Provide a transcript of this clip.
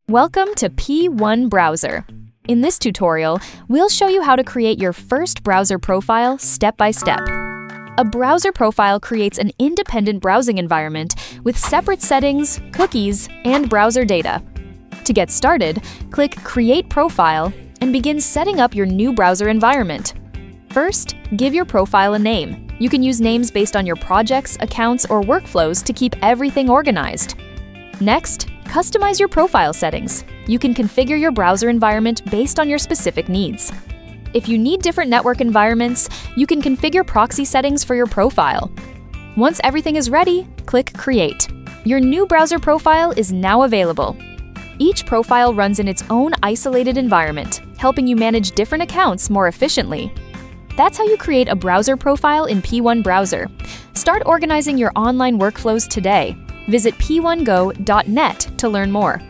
Welcome to P1 Browser. In this tutorial, we'll show you how to create your first browser profile step by step. A browser profile creates an independent browsing environment with separate settings, cookies, and browser data. To get started, click Create Profile and begin setting up your new browser environment. First, give your profile a name. You can use names based on your projects, accounts, or workflows to keep everything organized. Next, customize your profile settings. You can configure your browser environment based on your specific needs. If you need different network environments, you can configure proxy settings for your profile. Once everything is ready, click Create. Your new browser profile is now available. Each profile runs in its own isolated environment, helping you manage different accounts more efficiently. That's how you create a browser profile in P1 Browser. Start organizing your online workflows today. Visit p1go.net to learn more.